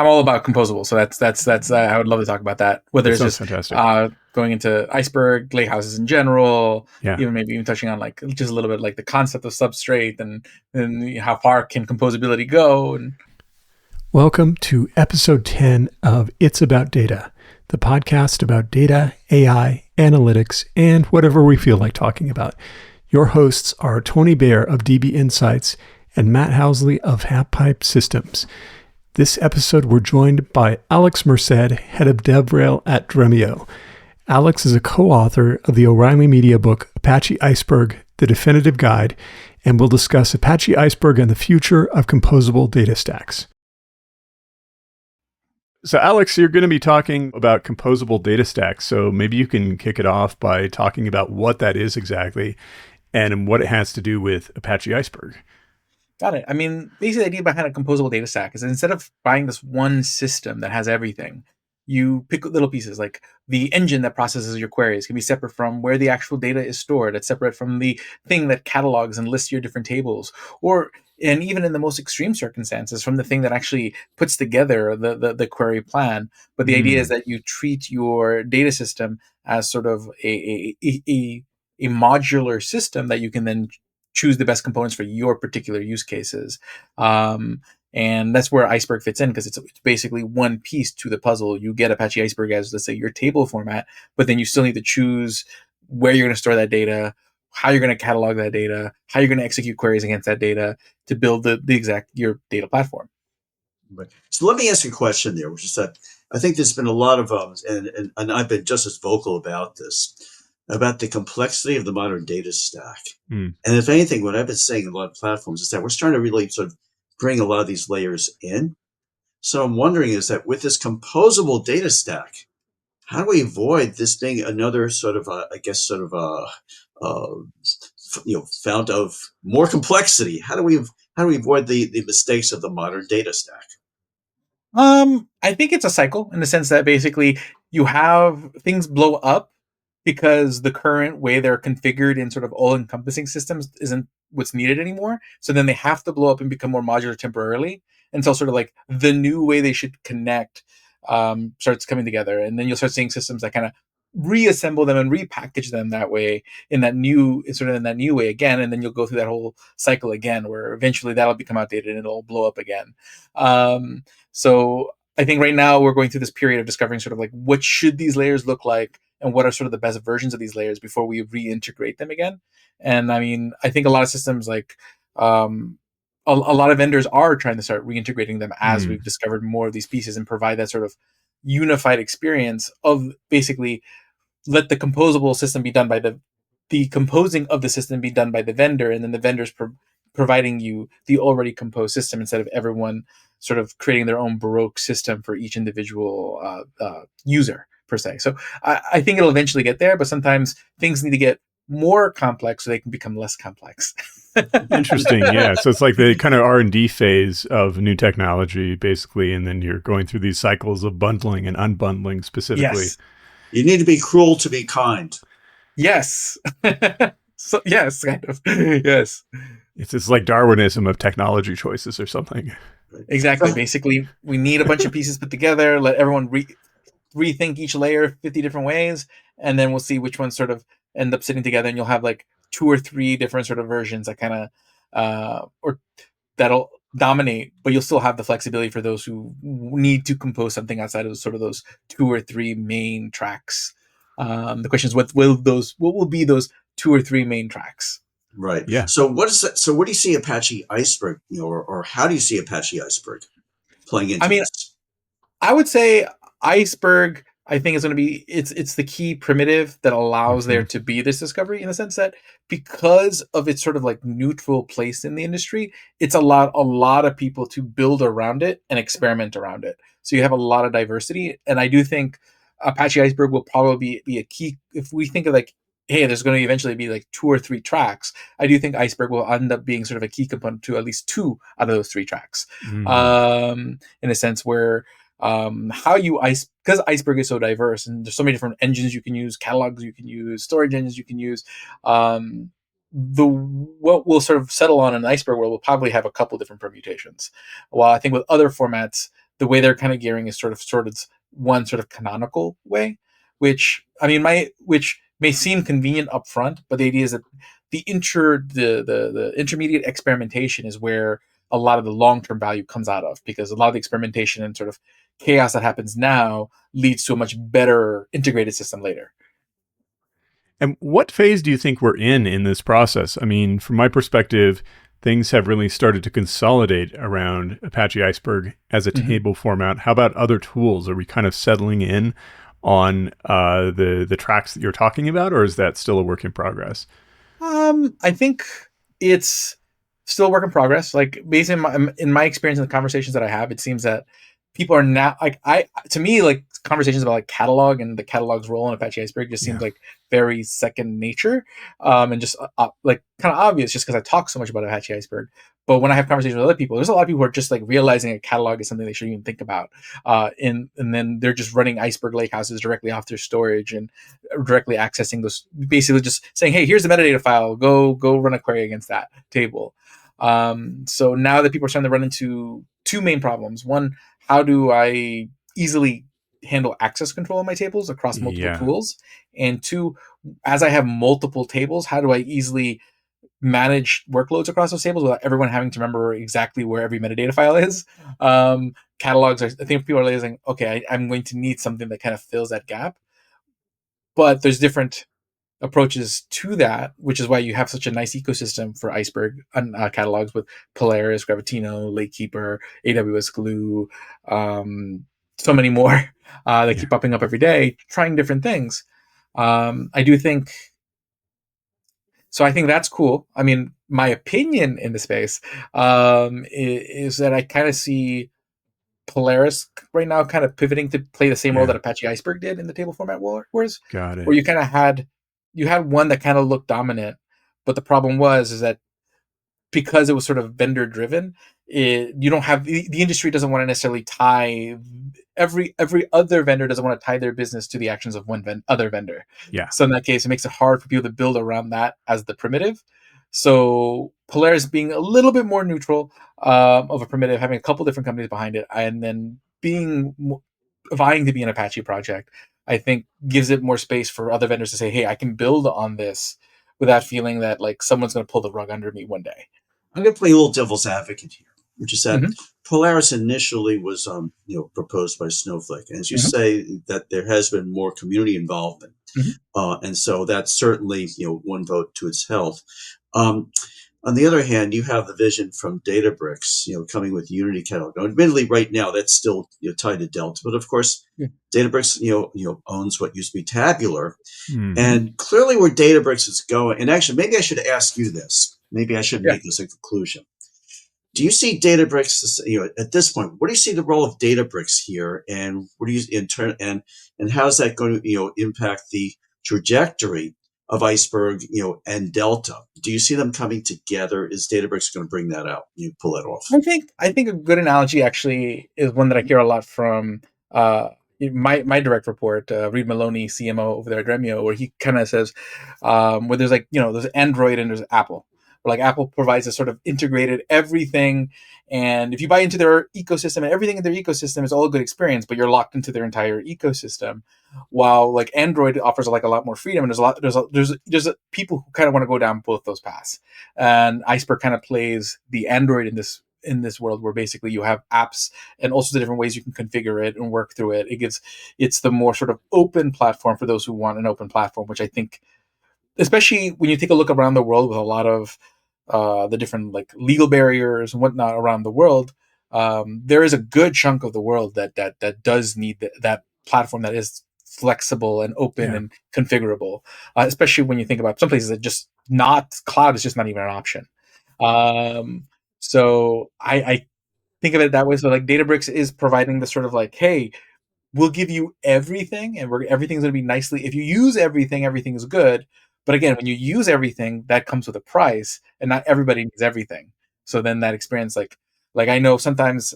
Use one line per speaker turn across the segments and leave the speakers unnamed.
I'm all about Composable, so that's I would love to talk about that. Whether
That
it's
sounds
just
fantastic.
going into Iceberg Lakehouses in general,
Yeah.
even maybe even touching on like just a little bit like the concept of substrate and how far can composability go. And
Welcome to episode 10 of It's About Data, the podcast about data, AI, analytics, and whatever we feel like talking about. Your hosts are Tony Baer of DB Insights and Matt Housley of HapPipe Systems. This episode, we're joined by Alex Merced, head of DevRel at Dremio. Alex is a co-author of the O'Reilly Media book, Apache Iceberg, The Definitive Guide, and will discuss Apache Iceberg and the future of composable data stacks. So Alex, you're going to be talking about composable data stacks. So maybe you can kick it off by talking about what that is exactly and what it has to do with Apache Iceberg.
got it. I mean, basically, the idea behind a composable data stack is that instead of buying this one system that has everything, you pick little pieces. Like the engine that processes your queries can be separate from where the actual data is stored. It's separate from the thing that catalogs and lists your different tables, or and even in the most extreme circumstances, from the thing that actually puts together the query plan. But the idea is that you treat your data system as sort of a modular system that you can then choose the best components for your particular use cases. And that's where Iceberg fits in, because it's basically one piece to the puzzle. You get Apache Iceberg as, let's say, your table format, but then you still need to choose where you're going to store that data, how you're going to catalog that data, how you're going to execute queries against that data to build the exact your data platform.
Right. So let me ask you a question there, which is that I think there's been a lot of, and I've been just as vocal about this, about the complexity of the modern data stack. And if anything, what I've been saying in a lot of platforms is that we're starting to really sort of bring a lot of these layers in. So I'm wondering is that with this composable data stack, how do we avoid this being another sort of, fount of more complexity? How do we avoid the mistakes of the modern data stack?
I think it's a cycle in the sense that basically you have things blow up because the current way they're configured in sort of all-encompassing systems isn't what's needed anymore. So then they have to blow up and become more modular temporarily until sort of like the new way they should connect starts coming together. And then you'll start seeing systems that kind of reassemble them and repackage them that way in that new way again. And then you'll go through that whole cycle again, where eventually that'll become outdated and it'll blow up again. So I think right now we're going through this period of discovering sort of like what should these layers look like and what are sort of the best versions of these layers before we reintegrate them again. And I mean, I think a lot of systems like a lot of vendors are trying to start reintegrating them as we've discovered more of these pieces and provide that sort of unified experience of basically let the composable system be done by the composing of the system be done by the vendor, and then the vendors providing you the already composed system instead of everyone sort of creating their own Baroque system for each individual user per se. So I think it'll eventually get there, but sometimes things need to get more complex so they can become less complex.
Interesting. Yeah. So it's like the kind of R&D phase of new technology, basically, and then you're going through these cycles of bundling and unbundling specifically.
Yes.
You need to be cruel to be kind.
Yes. So yes, kind of. Yes.
It's like Darwinism of technology choices or something.
Exactly. Basically, we need a bunch of pieces put together, let everyone rethink each layer 50 different ways, and then we'll see which ones sort of end up sitting together, and you'll have like 2 or 3 different sort of versions that kind of or that'll dominate, but you'll still have the flexibility for those who need to compose something outside of sort of those 2 or 3 main tracks. The question is, what will be those 2 or 3 main tracks?
Right.
Yeah.
So what is that? So what do you see Apache Iceberg, or how do you see Apache Iceberg playing into this?
I would say Iceberg, I think, is going to be it's the key primitive that allows there to be this discovery, in the sense that because of its sort of like neutral place in the industry, it's a lot of people to build around it and experiment around it. So you have a lot of diversity, and I do think Apache Iceberg will probably be a key. If we think of like, hey, there's going to eventually be like 2 or 3 tracks, I do think Iceberg will end up being sort of a key component to at least 2 out of those 3 tracks. In a sense where because Iceberg is so diverse and there's so many different engines you can use, catalogs you can use, storage engines you can use, what we'll sort of settle on in the Iceberg world will probably have a couple different permutations. While I think with other formats, the way they're kind of gearing is sort of one sort of canonical way, which I mean, which may seem convenient up front, but the idea is that the intermediate experimentation is where a lot of the long term value comes out of, because a lot of the experimentation and sort of chaos that happens now leads to a much better integrated system later.
And what phase do you think we're in this process? I mean, from my perspective, things have really started to consolidate around Apache Iceberg as a
Mm-hmm.
table format. How about other tools? Are we kind of settling in on the tracks that you're talking about, or is that still a work in progress?
I think it's still a work in progress. Like based in my experience in the conversations that I have, it seems that people are now like to me, like conversations about like catalog and the catalog's role in Apache Iceberg just seems
Yeah.
like very second nature, and just like kind of obvious just because I talk so much about Apache Iceberg. But when I have conversations with other people, there's a lot of people who are just like realizing a catalog is something they shouldn't even think about, and then they're just running Iceberg Lakehouses directly off their storage and directly accessing those, basically just saying, hey, here's the metadata file, go run a query against that table. So now that people are starting to run into two main problems. One, how do I easily handle access control in my tables across multiple
Yeah.
tools? And two, as I have multiple tables, how do I easily manage workloads across those tables without everyone having to remember exactly where every metadata file is? Catalogs are, I think people are realizing, okay, I'm going to need something that kind of fills that gap. But there's different approaches to that, which is why you have such a nice ecosystem for Iceberg catalogs with Polaris, Gravitino, Lakekeeper, AWS Glue, so many more that
Yeah.
keep popping up every day, trying different things. I do think so. I think that's cool. I mean, my opinion in the space is that I kind of see Polaris right now kind of pivoting to play the same role
Yeah.
that Apache Iceberg did in the table format wars,
Got
where
it.
you kind of had one that kind of looked dominant, but the problem was is that because it was sort of vendor driven, you don't have the industry doesn't want to necessarily tie every other vendor doesn't want to tie their business to the actions of other vendor.
Yeah.
So in that case, it makes it hard for people to build around that as the primitive. So Polaris being a little bit more neutral of a primitive, having a couple different companies behind it, and then vying to be an Apache project, I think gives it more space for other vendors to say, "Hey, I can build on this without feeling that like someone's going to pull the rug under me one day."
I'm going to play a little devil's advocate here, which is that
Mm-hmm.
Polaris initially was, proposed by Snowflake, and as you
Mm-hmm.
say, that there has been more community involvement,
Mm-hmm.
and so that's certainly one vote to its health. Um, on the other hand, you have the vision from Databricks, coming with Unity Catalog. Now, admittedly, right now that's still tied to Delta, but of course,
Yeah.
Databricks, owns what used to be Tabular,
Mm-hmm.
and clearly where Databricks is going. And actually, maybe I should ask you this. Maybe I should
Yeah.
make this a conclusion. Do you see Databricks, at this point? What do you see the role of Databricks here, and what do you in turn, and how is that going to impact the trajectory of Iceberg, and Delta? Do you see them coming together? Is Databricks going to bring that out? You pull that off?
I think a good analogy actually is one that I hear a lot from uh, my direct report, Reed Maloney, CMO over there at Dremio, where he kind of says, where there's like there's Android and there's Apple. Where like Apple provides a sort of integrated everything, and if you buy into their ecosystem and everything in their ecosystem is all a good experience, but you're locked into their entire ecosystem. While like Android offers like a lot more freedom, and there's people who kind of want to go down both those paths, and Iceberg kind of plays the Android in this world where basically you have apps and also the different ways you can configure it and work through it. It's the more sort of open platform for those who want an open platform, which I think, especially when you take a look around the world with a lot of the different like legal barriers and whatnot around the world, there is a good chunk of the world that does need that platform that is flexible and open
Yeah.
and configurable. Especially when you think about some places that just not cloud is just not even an option. Um, so I think of it that way. So like Databricks is providing the sort of like, hey, we'll give you everything, and everything's going to be nicely. If you use everything, everything is good. But again, when you use everything, that comes with a price, and not everybody needs everything. So then that experience, like I know sometimes,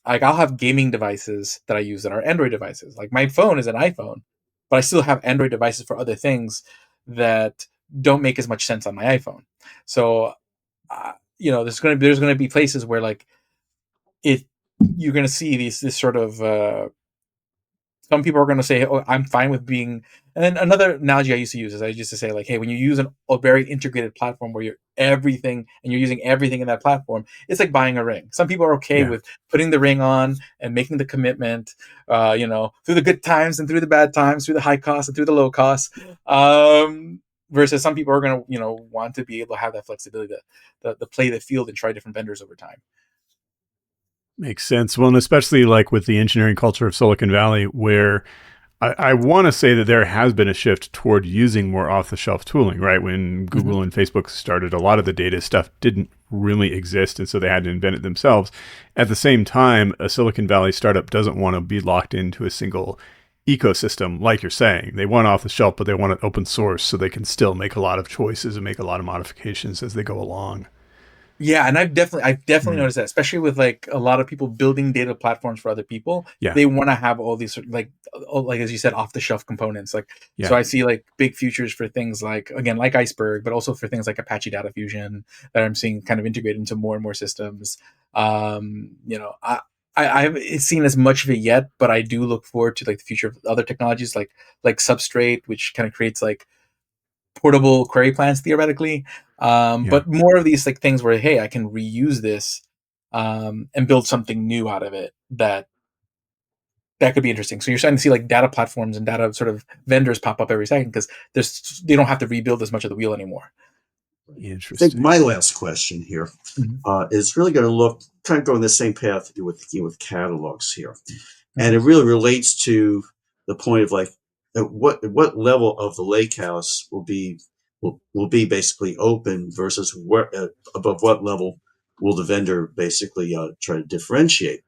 like I'll have gaming devices that I use that are Android devices. Like my phone is an iPhone, but I still have Android devices for other things that don't make as much sense on my iPhone. So there's going to be places where like it you're going to see this sort of some people are going to say, "Oh, I'm fine with being." And then another analogy I used to use is I used to say, like, "Hey, when you use a very integrated platform where you're everything and you're using everything in that platform, it's like buying a ring." Some people are okay
Yeah.
with putting the ring on and making the commitment, through the good times and through the bad times, through the high costs and through the low costs. Versus some people are going to, want to be able to have that flexibility to play the field and try different vendors over time.
Makes sense. Well, and especially like with the engineering culture of Silicon Valley, where I want to say that there has been a shift toward using more off-the-shelf tooling, right? When
Mm-hmm.
Google and Facebook started, a lot of the data stuff didn't really exist, and so they had to invent it themselves. At the same time, a Silicon Valley startup doesn't want to be locked into a single ecosystem, like you're saying. They want off the shelf, but they want it open source so they can still make a lot of choices and make a lot of modifications as they go along.
Yeah, and I've definitely
Mm.
noticed that, especially with like a lot of people building data platforms for other people.
Yeah,
They want to have all these like as you said, off the shelf components. Like, so
yeah,
I see like big futures for things like, again, like Iceberg, but also for things like Apache Data Fusion that I'm seeing kind of integrated into more and more systems. I haven't seen as much of it yet, but I do look forward to like the future of other technologies like Substrate, which kind of creates like portable query plans theoretically,
yeah.
but more of these like things where, hey, I can reuse this and build something new out of it that could be interesting. So you're starting to see like data platforms and data sort of vendors pop up every second because they don't have to rebuild as much of the wheel anymore.
I think
Interesting.
my last question here
Mm-hmm.
is really going to look kind of going the same path with catalogs here, and
Mm-hmm.
it really relates to the point of like at what level of the lake house will be basically open versus where above what level will the vendor basically try to differentiate.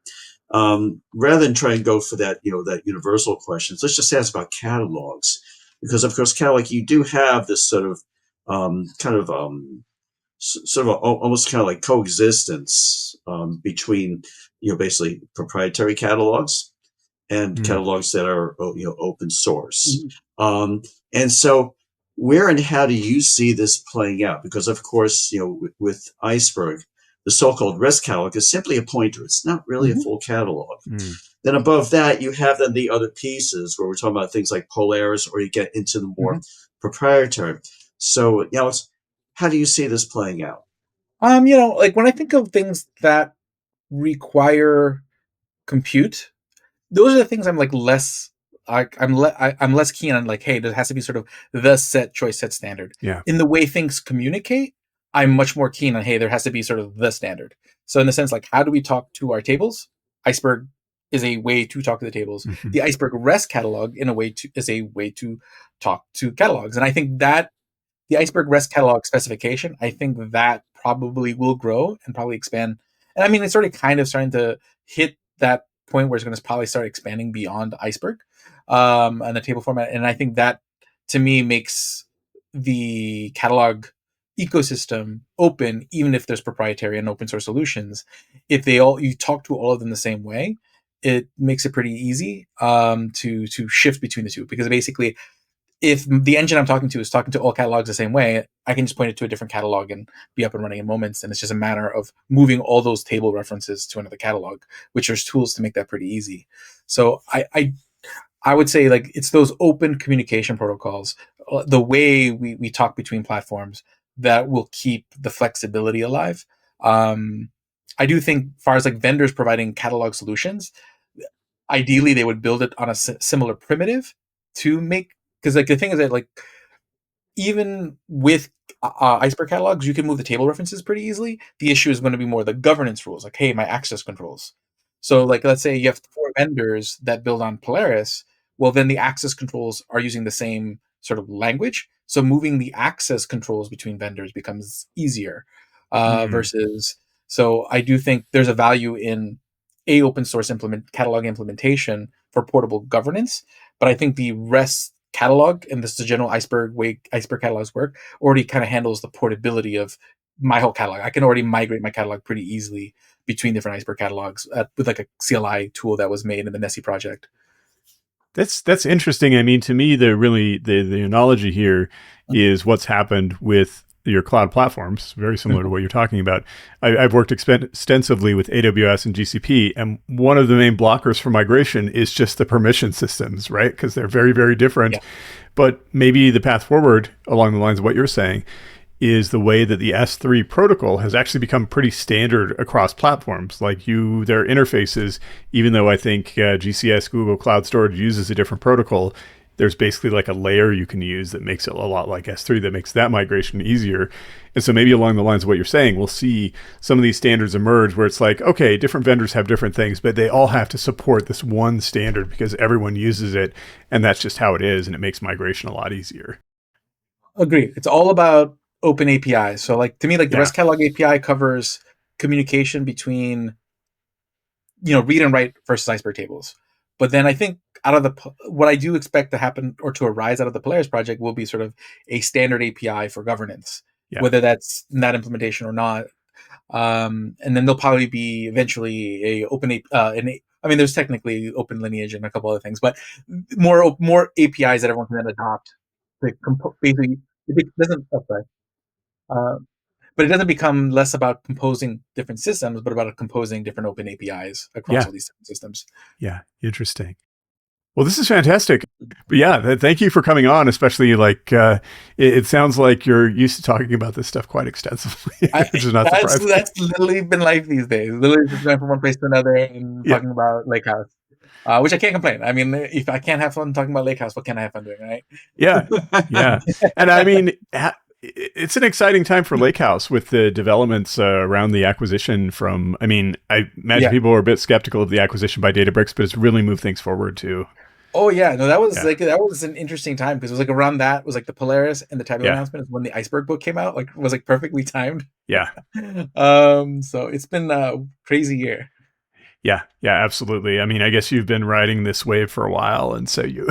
Rather than try and go for that, that universal questions, let's just ask about catalogs, because of course, catalog you do have this sort of kind of sort of almost kind of like coexistence between basically proprietary catalogs and
Mm.
catalogs that are open source.
Mm-hmm.
Um, and so, where and how do you see this playing out? Because of course, with Iceberg, the so-called REST catalog is simply a pointer. It's not really a
Mm-hmm.
full catalog.
Mm.
Then above that, you have then the other pieces where we're talking about things like Polaris, or you get into the
Mm-hmm.
more proprietary. So, how do you see this playing out?
Like when I think of things that require compute, those are the things I'm like less I'm less keen on, like, hey, there has to be sort of the set choice set standard.
Yeah.
In the way things communicate, I'm much more keen on, hey, there has to be sort of the standard. So in the sense, like, how do we talk to our tables? Iceberg is a way to talk to the tables.
Hmm.
The Iceberg REST catalog in a way to is a way to talk to catalogs. And I think that the Iceberg REST catalog specification, I think that probably will grow and probably expand. And I mean, it's already kind of starting to hit that point where it's going to probably start expanding beyond Iceberg and the table format. And I think that to me makes the catalog ecosystem open, even if there's proprietary and open source solutions. If you talk to all of them the same way, it makes it pretty easy to shift between the two, because basically if the engine I'm talking to is talking to all catalogs the same way, I can just point it to a different catalog and be up and running in moments. And it's just a matter of moving all those table references to another catalog, which there's tools to make that pretty easy. So I would say, like, it's those open communication protocols, the way we talk between platforms, that will keep the flexibility alive. I do think, as far as like vendors providing catalog solutions, ideally they would build it on a similar primitive to make, because like the thing is that, like, even with Iceberg catalogs, you can move the table references pretty easily. The issue is going to be more the governance rules, like, hey, my access controls. So, like, let's say you have four vendors that build on Polaris. Well, then the access controls are using the same sort of language. So, moving the access controls between vendors becomes easier.
Mm.
Versus, so I do think there's a value in a open source catalog implementation for portable governance, but I think the REST catalog, and this is the general Iceberg way Iceberg catalogs work, already kind of handles the portability of my whole catalog. I can already migrate my catalog pretty easily between different Iceberg catalogs with like a CLI tool that was made in the Nessie project.
That's interesting. I mean, to me, the analogy here is what's happened with your cloud platforms, very similar to what you're talking about. I've worked extensively with AWS and GCP, and one of the main blockers for migration is just the permission systems, right? Because they're very, very different.
Yeah.
But maybe the path forward, along the lines of what you're saying, is the way that the S3 protocol has actually become pretty standard across platforms. Like their interfaces, even though I think GCS, Google Cloud Storage, uses a different protocol, there's basically like a layer you can use that makes it a lot like S3 that makes that migration easier. And so maybe along the lines of what you're saying, we'll see some of these standards emerge where it's like, okay, different vendors have different things, but they all have to support this one standard because everyone uses it. And that's just how it is. And it makes migration a lot easier.
Agreed. It's all about open APIs. So like to me, like the REST catalog API covers communication between, read and write versus Iceberg tables. But then I think what I do expect to happen or to arise out of the Polaris project will be sort of a standard API for governance, whether that's in that implementation or not. And then there'll probably be eventually a open there's technically open lineage and a couple other things, but more APIs that everyone can then adopt. Basically, it doesn't. But it doesn't become less about composing different systems, but about composing different open APIs across all these different systems.
Yeah, interesting. Well, this is fantastic. But yeah, thank you for coming on, especially like it sounds like you're used to talking about this stuff quite extensively, which is not surprising.
That's literally been life these days. Literally just going from one place to another and talking about Lakehouse, which I can't complain. I mean, if I can't have fun talking about Lakehouse, what can I have fun doing, right?
Yeah. And I mean, it's an exciting time for Lakehouse with the developments around the acquisition from, I imagine people were a bit skeptical of the acquisition by Databricks, but it's really moved things forward too.
Oh yeah, no, that was an interesting time because it was like around that was like the Polaris and the Tableau announcement is when the Iceberg book came out. Like it was like perfectly timed.
Yeah.
So it's been a crazy year.
Yeah, absolutely. I mean, I guess you've been riding this wave for a while, and so you've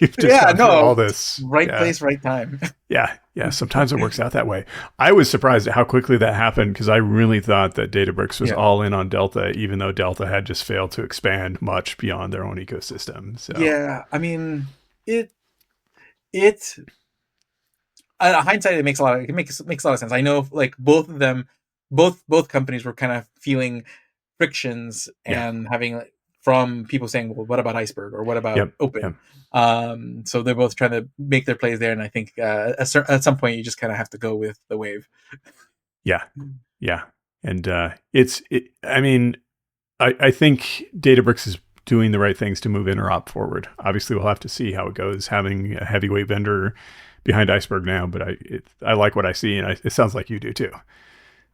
just gone through all this.
Right place, right time.
Yeah. Sometimes it works out that way. I was surprised at how quickly that happened because I really thought that Databricks was all in on Delta, even though Delta had just failed to expand much beyond their own ecosystem. So
yeah, I mean, hindsight, it makes a lot of sense. I know, like both of them, both companies were kind of feeling frictions and having from people saying, well, what about Iceberg or what about open? So they're both trying to make their plays there. And I think at some point you just kind of have to go with the wave.
Yeah. And I think Databricks is doing the right things to move interop forward. Obviously we'll have to see how it goes having a heavyweight vendor behind Iceberg now, but I like what I see and it sounds like you do too.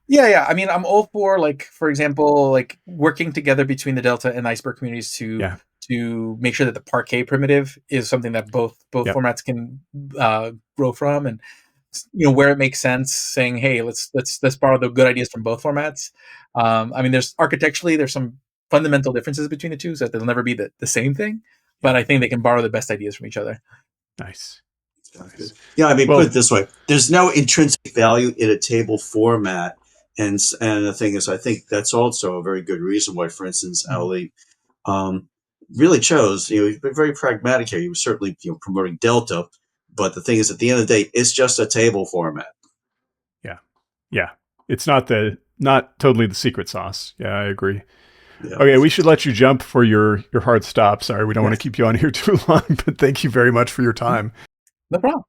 Yeah. I mean, I'm all for, like, for example, like working together between the Delta and Iceberg communities to make sure that the Parquet primitive is something that both formats can grow from, and where it makes sense, saying, hey, let's borrow the good ideas from both formats. I mean, there's some fundamental differences between the two, so that they'll never be the same thing. But I think they can borrow the best ideas from each other.
Nice.
Yeah, I mean, put it this way: there's no intrinsic value in a table format. And the thing is, I think that's also a very good reason why, for instance, Ali really chose, he's been very pragmatic here. He was certainly promoting Delta, but the thing is, at the end of the day, it's just a table format.
Yeah. It's not totally the secret sauce. Yeah, I agree. Yeah. Okay, we should let you jump for your hard stop. Sorry, we don't want to keep you on here too long, but thank you very much for your time.
No problem.